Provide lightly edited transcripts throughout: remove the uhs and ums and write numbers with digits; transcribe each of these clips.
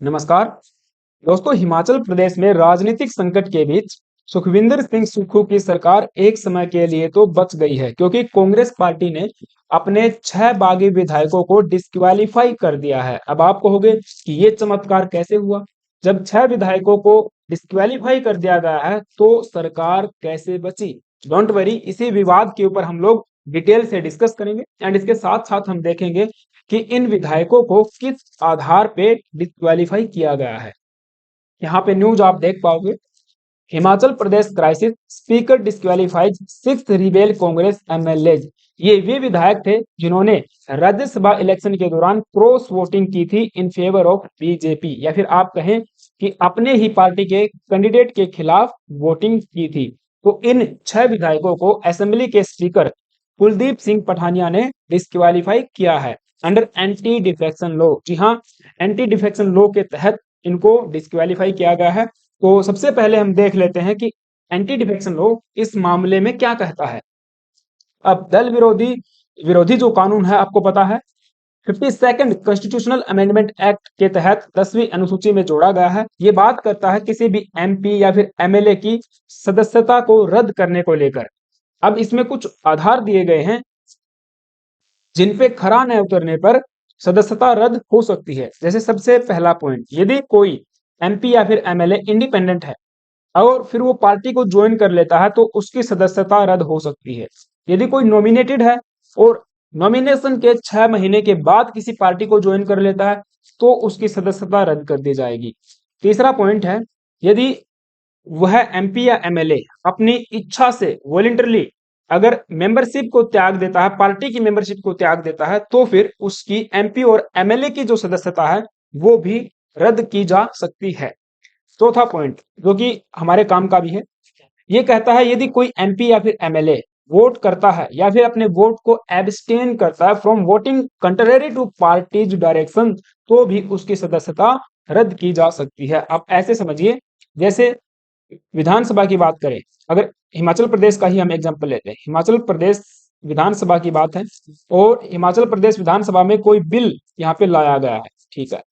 नमस्कार दोस्तों। हिमाचल प्रदेश में राजनीतिक संकट के बीच सुखविंदर सिंह सुक्खू की सरकार एक समय के लिए तो बच गई है, क्योंकि कांग्रेस पार्टी ने अपने 6 बागी विधायकों को डिस्क्वालीफाई कर दिया है। अब आप कहोगे कि ये चमत्कार कैसे हुआ? जब 6 विधायकों को डिस्क्वालीफाई कर दिया गया है तो सरकार कैसे बची? डोंट वरी, इसी विवाद के ऊपर हम लोग डिटेल से डिस्कस करेंगे एंड इसके साथ साथ हम देखेंगे कि इन विधायकों को किस आधार पे डिस्क्वालीफाई किया गया है। यहाँ पे न्यूज आप देख पाओगे, Himachal Pradesh crisis, speaker disqualifies 6 rebel Congress MLA. ये वे विधायक थे जिन्होंने राज्यसभा इलेक्शन के दौरान क्रॉस वोटिंग की थी इन फेवर ऑफ बीजेपी, या फिर आप कहें कि अपने ही पार्टी के कैंडिडेट के खिलाफ वोटिंग की थी। तो इन 6 विधायकों को असेंबली के स्पीकर कुलदीप सिंह पठानिया ने डिस्क्वालीफाई किया है अंडर एंटी डिफेक्शन लॉ। जी हाँ, एंटी डिफेक्शन लॉ के तहत इनको डिस्क्वालीफाई किया गया है। तो सबसे पहले हम देख लेते हैं कि एंटी डिफेक्शन लॉ इस मामले में क्या कहता है। अब दल विरोधी विरोधी जो कानून है, आपको पता है 52nd कॉन्स्टिट्यूशनल अमेंडमेंट एक्ट के तहत 10वीं अनुसूची में जोड़ा गया है। ये बात करता है किसी भी एमपी या फिर एमएलए की सदस्यता को रद्द करने को लेकर। अब इसमें कुछ आधार दिए गए हैं जिन पे खरा न उतरने पर सदस्यता रद्द हो सकती है। जैसे सबसे पहला पॉइंट, यदि कोई एमपी या फिर एमएलए इंडिपेंडेंट है और फिर वो पार्टी को ज्वाइन कर लेता है तो उसकी सदस्यता रद्द हो सकती है। यदि कोई नॉमिनेटेड है और नॉमिनेशन के 6 महीने के बाद किसी पार्टी को ज्वाइन कर लेता है तो उसकी सदस्यता रद्द कर दी जाएगी। तीसरा पॉइंट है, यदि वह एमपी या एमएलए अपनी इच्छा से वॉलंटरली अगर मेंबरशिप को त्याग देता है, पार्टी की मेंबरशिप को त्याग देता है, तो फिर उसकी एमपी और एमएलए की जो सदस्यता है वो भी रद्द की जा सकती है। चौथा पॉइंट जो कि हमारे काम का भी है, ये कहता है यदि कोई एमपी या फिर एमएलए वोट करता है या फिर अपने वोट को एब्सटेन करता है from voting contrary to party's direction, तो भी उसकी सदस्यता रद्द की जा सकती है। आप ऐसे समझिए, जैसे विधानसभा की बात करें, अगर हिमाचल प्रदेश का ही हम एग्जांपल लेते हैं, हिमाचल प्रदेश विधानसभा की बात है और हिमाचल प्रदेश विधानसभा में कोई बिल यहाँ पे लाया गया है, ठीक है।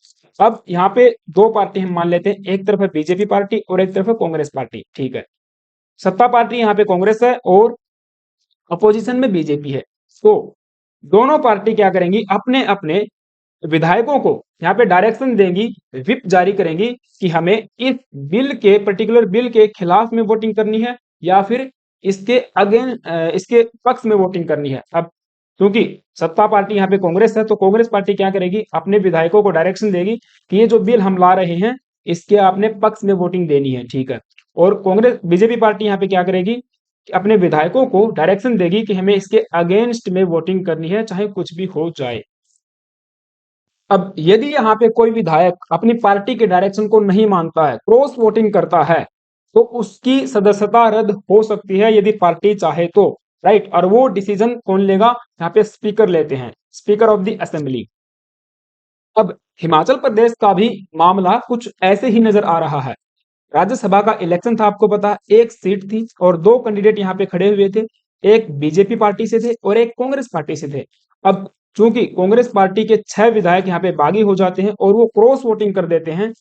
अब यहाँ पे दो पार्टी हम मान लेते हैं, एक तरफ है बीजेपी पार्टी और एक तरफ है कांग्रेस पार्टी, ठीक है। सत्ता पार्टी यहाँ पे कांग्रेस है और अपोजिशन में बीजेपी है। तो दोनों पार्टी क्या करेंगी, अपने अपने विधायकों को यहाँ पे डायरेक्शन देंगी, व्हिप जारी करेंगी कि हमें इस बिल के पर्टिकुलर बिल के खिलाफ में वोटिंग करनी है या फिर इसके इसके पक्ष में वोटिंग करनी है। अब क्योंकि सत्ता पार्टी यहाँ पे कांग्रेस है तो कांग्रेस पार्टी क्या करेगी, अपने विधायकों को डायरेक्शन देगी कि ये जो बिल हम ला रहे हैं इसके आपने पक्ष में वोटिंग देनी है, ठीक है। और कांग्रेस बीजेपी पार्टी यहाँ पे क्या करेगी कि अपने विधायकों को डायरेक्शन देगी कि हमें इसके अगेंस्ट में वोटिंग करनी है, चाहे कुछ भी हो जाए। अब यदि यहाँ पे कोई विधायक अपनी पार्टी के डायरेक्शन को नहीं मानता है, क्रॉस वोटिंग करता है, तो उसकी सदस्यता रद्द हो सकती है यदि पार्टी चाहे तो, राइट। और वो डिसीजन कौन लेगा, यहाँ पे स्पीकर लेते हैं, स्पीकर ऑफ द असेंबली। अब हिमाचल प्रदेश का भी मामला कुछ ऐसे ही नजर आ रहा है। राज्यसभा का इलेक्शन था, आपको पता है, एक सीट थी और दो कैंडिडेट यहाँ पे खड़े हुए थे, एक बीजेपी पार्टी से थे और एक कांग्रेस पार्टी से थे। अब चूंकि कांग्रेस पार्टी के 6 विधायक यहाँ पे बागी हो जाते हैं और वो क्रॉस वोटिंग कर देते हैं,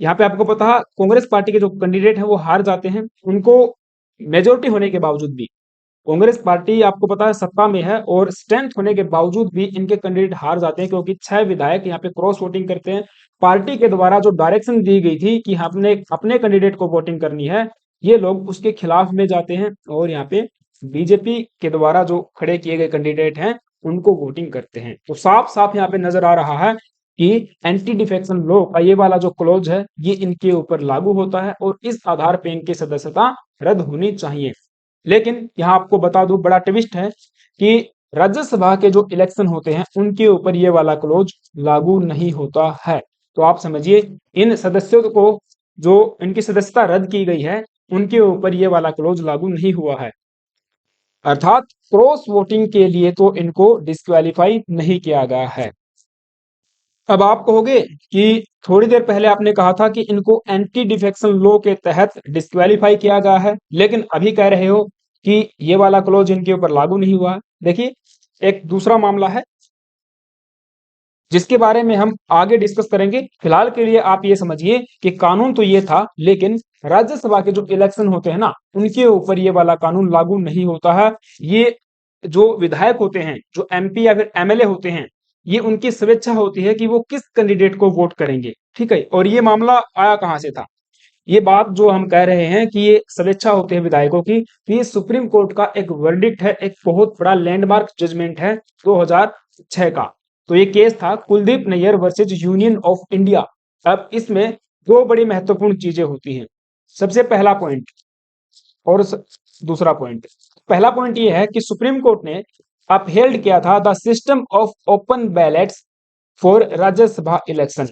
यहाँ पे आपको पता है कांग्रेस पार्टी के जो कैंडिडेट हैं वो हार जाते हैं। उनको मेजोरिटी होने के बावजूद भी, कांग्रेस पार्टी आपको पता है सत्ता में है और स्ट्रेंथ होने के बावजूद भी इनके कैंडिडेट हार जाते हैं, क्योंकि 6 विधायक यहाँ पे क्रॉस वोटिंग करते हैं। पार्टी के द्वारा जो डायरेक्शन दी गई थी कि हमने अपने कैंडिडेट को वोटिंग करनी है, ये लोग उसके खिलाफ में जाते हैं और यहाँ पे बीजेपी के द्वारा जो खड़े किए गए कैंडिडेट हैं उनको वोटिंग करते हैं। तो साफ साफ यहाँ पे नजर आ रहा है कि एंटी डिफेक्शन लॉ का ये वाला जो क्लोज है ये इनके ऊपर लागू होता है और इस आधार पे इनकी सदस्यता रद्द होनी चाहिए। लेकिन यहाँ आपको बता दूं, बड़ा ट्विस्ट है कि राज्यसभा के जो इलेक्शन होते हैं उनके ऊपर ये वाला क्लोज लागू नहीं होता है। तो आप समझिए, इन सदस्यों को जो इनकी सदस्यता रद्द की गई है उनके ऊपर ये वाला क्लोज लागू नहीं हुआ है, अर्थात क्रॉस वोटिंग के लिए तो इनको डिस्क्वालीफाई नहीं किया गया है। अब आप कहोगे कि थोड़ी देर पहले आपने कहा था कि इनको एंटी डिफेक्शन लॉ के तहत डिस्क्वालीफाई किया गया है, लेकिन अभी कह रहे हो कि ये वाला क्लोज इनके ऊपर लागू नहीं हुआ है। देखिए, एक दूसरा मामला है जिसके बारे में हम आगे डिस्कस करेंगे। फिलहाल के लिए आप ये समझिए कि कानून तो ये था, लेकिन राज्यसभा के जो इलेक्शन होते हैं ना, उनके ऊपर ये वाला कानून लागू नहीं होता है। ये जो विधायक होते हैं, जो एमपी या फिर एमएलए होते हैं, ये उनकी स्वेच्छा होती है कि वो किस कैंडिडेट को वोट करेंगे। ठीक है, और ये मामला आया कहां से था? ये बात जो हम कह रहे हैं कि ये स्वेच्छा होती है विधायकों की, तो ये सुप्रीम कोर्ट का एक वर्डिक्ट है, एक बहुत बड़ा लैंडमार्क जजमेंट है 2006 का। तो ये केस था Kuldip Nayar versus Union of India. अब इसमें दो बड़ी महत्वपूर्ण चीजें होती हैं। सबसे पहला पॉइंट और दूसरा पॉइंट। पहला पॉइंट ये है कि सुप्रीम कोर्ट ने अपहेल्ड किया था the system of open ballets for Rajya Sabha election.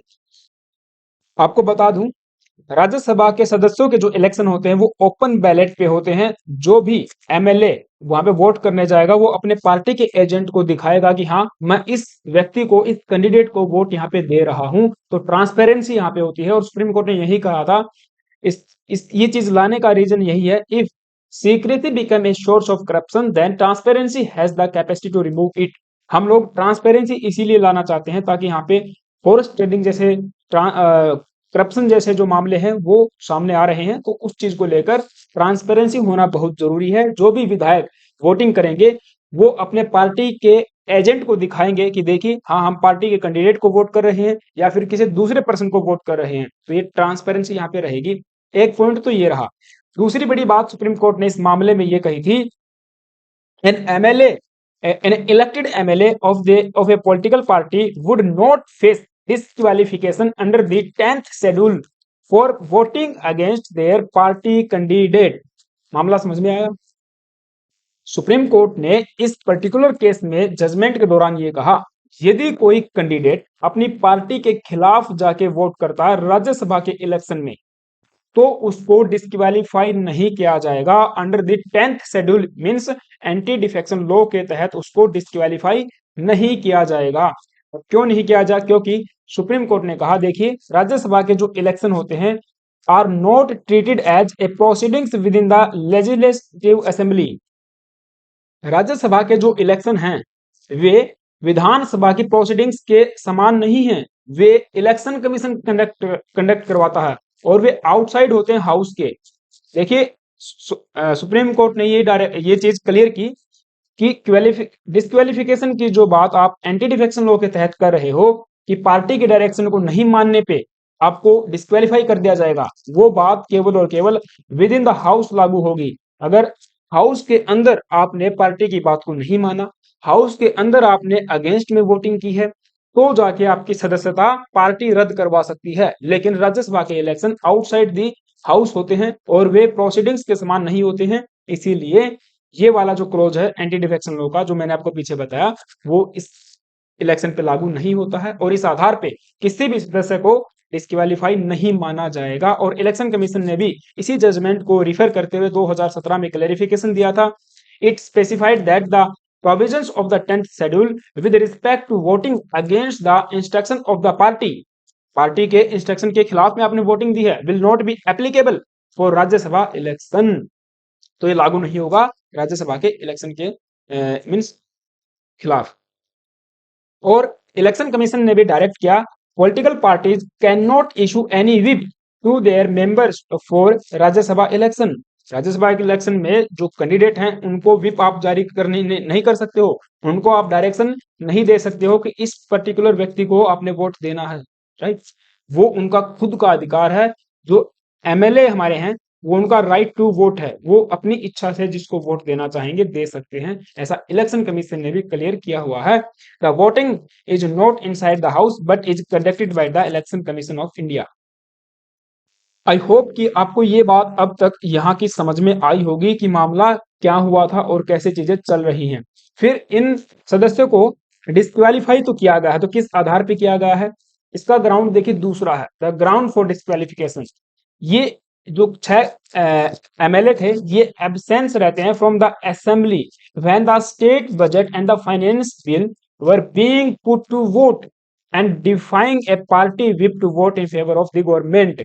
आपको बता दूं, राज्यसभा के सदस्यों के जो इलेक्शन होते हैं वो ओपन बैलेट पे होते हैं। जो भी एमएलए वहां पे वोट करने जाएगा, वो अपने पार्टी के एजेंट को दिखाएगा कि हाँ, मैं इस व्यक्ति को, इस कैंडिडेट को वोट यहाँ पे दे रहा हूं। तो ट्रांसपेरेंसी यहाँ पे होती है, और सुप्रीम कोर्ट ने यही कहा था। इस ये चीज लाने का रीजन यही है, if secrecy become a source of corruption then transparency has the capacity to remove it. हम लोग ट्रांसपेरेंसी इसीलिए लाना चाहते हैं ताकि यहाँ पे फॉरेस्ट ट्रेडिंग जैसे, करप्शन जैसे जो मामले हैं वो सामने आ रहे हैं, तो उस चीज को लेकर ट्रांसपेरेंसी होना बहुत जरूरी है। जो भी विधायक वोटिंग करेंगे, वो अपने पार्टी के एजेंट को दिखाएंगे कि देखिए, हाँ, हम पार्टी के कैंडिडेट को वोट कर रहे हैं या फिर किसी दूसरे पर्सन को वोट कर रहे हैं। तो ये ट्रांसपेरेंसी यहाँ पे रहेगी। एक पॉइंट तो ये रहा। दूसरी बड़ी बात सुप्रीम कोर्ट ने इस मामले में ये कही थी, N MLA an elected MLA of a political party would not face disqualification under the 10th schedule for voting against their party candidate। मामला समझ में आया? सुप्रीम कोर्ट ने इस पर्टिकुलर केस में जजमेंट के दौरान ये कहा, यदि कोई कैंडिडेट अपनी पार्टी के खिलाफ जाके वोट करता है राज्यसभा के इलेक्शन में, तो उसको डिस्क्वालीफाई नहीं किया जाएगा। Under the 10th schedule means anti defection law के तहत उसको डिस्क्वालीफाई नहीं किया जाएगा। क्यों नहीं किया जाए? क्योंकि सुप्रीम कोर्ट ने कहा, देखिए, राज्यसभा के जो इलेक्शन होते हैं are not treated as a proceedings within the legislative assembly. Rajya Sabha के जो इलेक्शन हैं वे विधानसभा की प्रोसीडिंग्स के समान नहीं हैं। वे इलेक्शन कमीशन कंडक्ट करवाता है, और वे आउटसाइड होते हैं हाउस के। देखिए, सुप्रीम कोर्ट ने ये चीज क्लियर की कि डिस्क्वालिफिकेशन की जो बात आप एंटी डिफेक्शन लॉ के तहत कर रहे हो कि पार्टी के डायरेक्शन को नहीं मानने पे आपको डिस्क्वालीफाई कर दिया जाएगा, वो बात केवल और केवल विद इन द हाउस लागू होगी। अगर हाउस के अंदर आपने पार्टी की बात को नहीं माना, हाउस के अंदर आपने अगेंस्ट में वोटिंग की है, तो जाके आपकी सदस्यता पार्टी रद्द करवा सकती है। लेकिन राज्यसभा के इलेक्शन आउटसाइड दी हाउस होते हैं और वे प्रोसीडिंग्स के समान नहीं होते हैं। इसीलिए ये वाला जो क्लोज है एंटी डिफेक्शन लॉ का, जो मैंने आपको पीछे बताया, वो इस इलेक्शन पे लागू नहीं होता है, और इस आधार पे किसी भी सदस्य को डिस्क्वालीफाई नहीं माना जाएगा। और इलेक्शन कमीशन ने भी इसी जजमेंट को रिफर करते हुए 2017 में क्लैरिफिकेशन दिया था। It specified that the provisions of the 10th schedule with respect to voting against the instruction of the party, party के इंस्ट्रक्शन के खिलाफ में आपने वोटिंग दी है, will not be applicable for Rajya Sabha election. तो ये लागू नहीं होगा राज्यसभा के इलेक्शन के मींस खिलाफ। और इलेक्शन कमीशन ने भी डायरेक्ट किया, political parties can not issue any whip to their members for Rajya Sabha election. Rajya Sabha के इलेक्शन में जो कैंडिडेट हैं उनको व्हिप आप जारी करने नहीं कर सकते हो, उनको आप डायरेक्शन नहीं दे सकते हो कि इस पर्टिकुलर व्यक्ति को आपने वोट देना है, राइट? वो उनका खुद का अधिकार है। जो एमएलए हमारे हैं, वो उनका राइट टू वोट है, वो अपनी इच्छा से जिसको वोट देना चाहेंगे दे सकते हैं। ऐसा इलेक्शन कमीशन ने भी क्लियर किया हुआ है। The voting is not inside the house but is conducted by the election commission of India. I hope कि आपको ये बात अब तक यहाँ की समझ में आई होगी कि मामला क्या हुआ था और कैसे चीजें चल रही हैं। फिर इन सदस्यों को डिस्क्वालीफाई तो किया गया है, तो किस आधार पे किया गया है? इसका ग्राउंड देखिए दूसरा है, द ग्राउंड फॉर डिस्क्वालिफिकेशन। ये जो 6 एमएलए थे, ये एब्सेंस रहते हैं from the assembly when the state budget and the finance bill were being put to vote and defying a party whip to vote in favour of the government.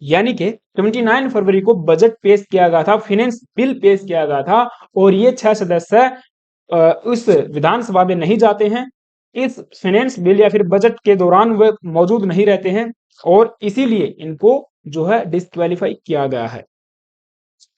यानी कि 29 फरवरी को budget पेश किया गया था, फाइनेंस बिल पेश किया गया था, और ये 6 सदस्य उस विधानसभा में नहीं जाते हैं। इस फाइनेंस बिल या फिर बजट के दौरान वे मौजूद नहीं रहते हैं और इसीलिए इनको जो है डिस्क्वालीफाई किया गया है।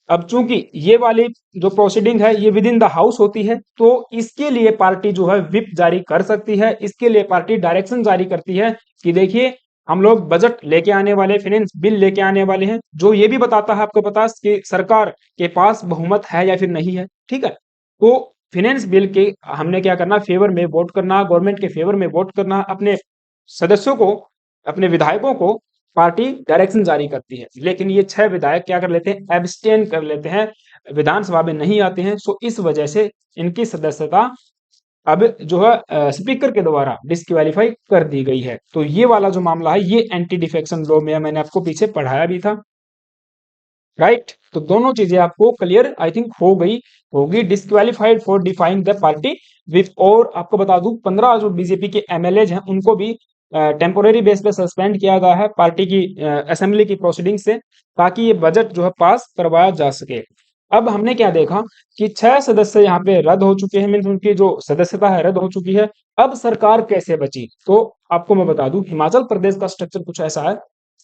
अब चूंकि ये वाली जो प्रोसीडिंग है ये विद इन द हाउस होती है, तो इसके लिए पार्टी जो है व्हिप जारी कर सकती है, इसके लिए पार्टी डायरेक्शन जारी करती है कि देखिए हम लोग बजट लेके आने वाले, फाइनेंस बिल लेके आने वाले हैं, जो ये भी बताता है आपको पता कि सरकार के पास बहुमत है या फिर नहीं है। ठीक है, तो फाइनेंस बिल के हमने क्या करना, फेवर में वोट करना, गवर्नमेंट के फेवर में वोट करना, अपने सदस्यों को, अपने विधायकों को पार्टी डायरेक्शन जारी करती है। लेकिन ये 6 विधायक क्या कर लेते हैं, एब्सटेन कर लेते हैं, विधानसभा में नहीं आते हैं। सो इस वजह से इनकी सदस्यता अब जो है स्पीकर के द्वारा डिस्क्वालीफाई कर दी गई है। तो ये वाला जो मामला है ये एंटी डिफेक्शन लॉ में मैंने आपको पीछे पढ़ाया भी था, राइट। तो दोनों चीजें आपको क्लियर आई थिंक हो गई होगी। Disqualified for defying the party with, और आपको बता दूं 15 जो बीजेपी के एमएलए हैं उनको भी टेम्पोरेरी बेस पे सस्पेंड किया गया है पार्टी की असेंबली की प्रोसीडिंग से, ताकि ये बजट जो है पास करवाया जा सके। अब हमने क्या देखा कि 6 सदस्य यहाँ पे रद्द हो चुके हैं, मीन्स उनकी जो सदस्यता है रद्द हो चुकी है। अब सरकार कैसे बची, तो आपको मैं बता दूं हिमाचल प्रदेश का स्ट्रक्चर कुछ ऐसा है।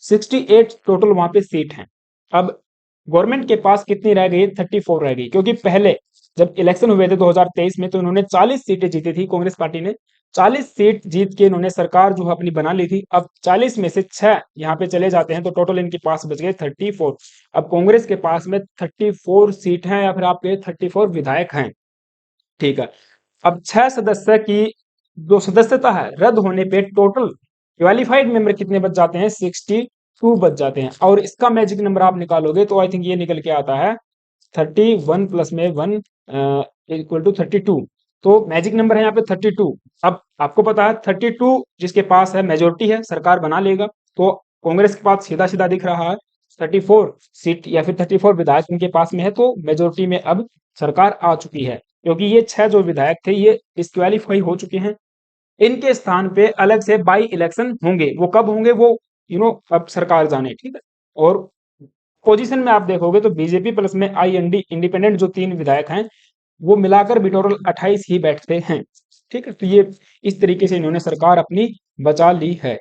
68 टोटल वहां पे सीट हैं। अब गवर्नमेंट के पास कितनी रह गई, 34 रह गई, क्योंकि पहले जब इलेक्शन हुए थे 2023 में तो इन्होंने 40 सीटें जीती थी, कांग्रेस पार्टी ने 40 सीट जीत के इन्होंने सरकार जो है अपनी बना ली थी। अब 40 में से 6 यहाँ पे चले जाते हैं तो टोटल इनके पास बच गए 34। अब कांग्रेस के पास में 34 सीट हैं या फिर आपके 34 विधायक हैं। ठीक है, अब 6 सदस्य की जो सदस्यता है रद्द होने पे टोटल क्वालिफाइड मेंबर कितने बच जाते हैं, 62 बच जाते हैं। और इसका मैजिक नंबर आप निकालोगे तो आई थिंक ये निकल के आता है 31 प्लस में 1 इक्वल टू 32। तो मैजिक नंबर है यहाँ पे 32। अब आपको पता है 32 जिसके पास है मेजोरिटी है सरकार बना लेगा, तो कांग्रेस के पास सीधा सीधा दिख रहा है 34 सीट या फिर 34 विधायक इनके पास में है, तो मेजोरिटी में अब सरकार आ चुकी है। क्योंकि ये 6 जो विधायक थे ये डिस्क्वालीफाई हो चुके हैं, इनके स्थान पे अलग से बाई इलेक्शन होंगे। वो कब होंगे वो अब सरकार जाने। ठीक है, और पोजीशन में आप देखोगे तो बीजेपी प्लस में आईएनडी इंडिपेंडेंट जो 3 विधायक हैं वो मिलाकर भी टोटल 28 ही बैठते हैं। ठीक है, तो ये इस तरीके से इन्होंने सरकार अपनी बचा ली है।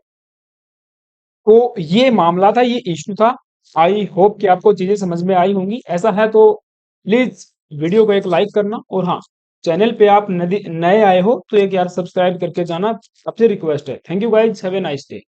तो ये मामला था, ये इश्यू था। आई होप कि आपको चीजें समझ में आई होंगी। ऐसा है तो प्लीज वीडियो को एक लाइक करना, और हाँ, चैनल पे आप नए आए हो तो एक यार सब्सक्राइब करके जाना, आपसे रिक्वेस्ट है। Thank you guys, have a nice day.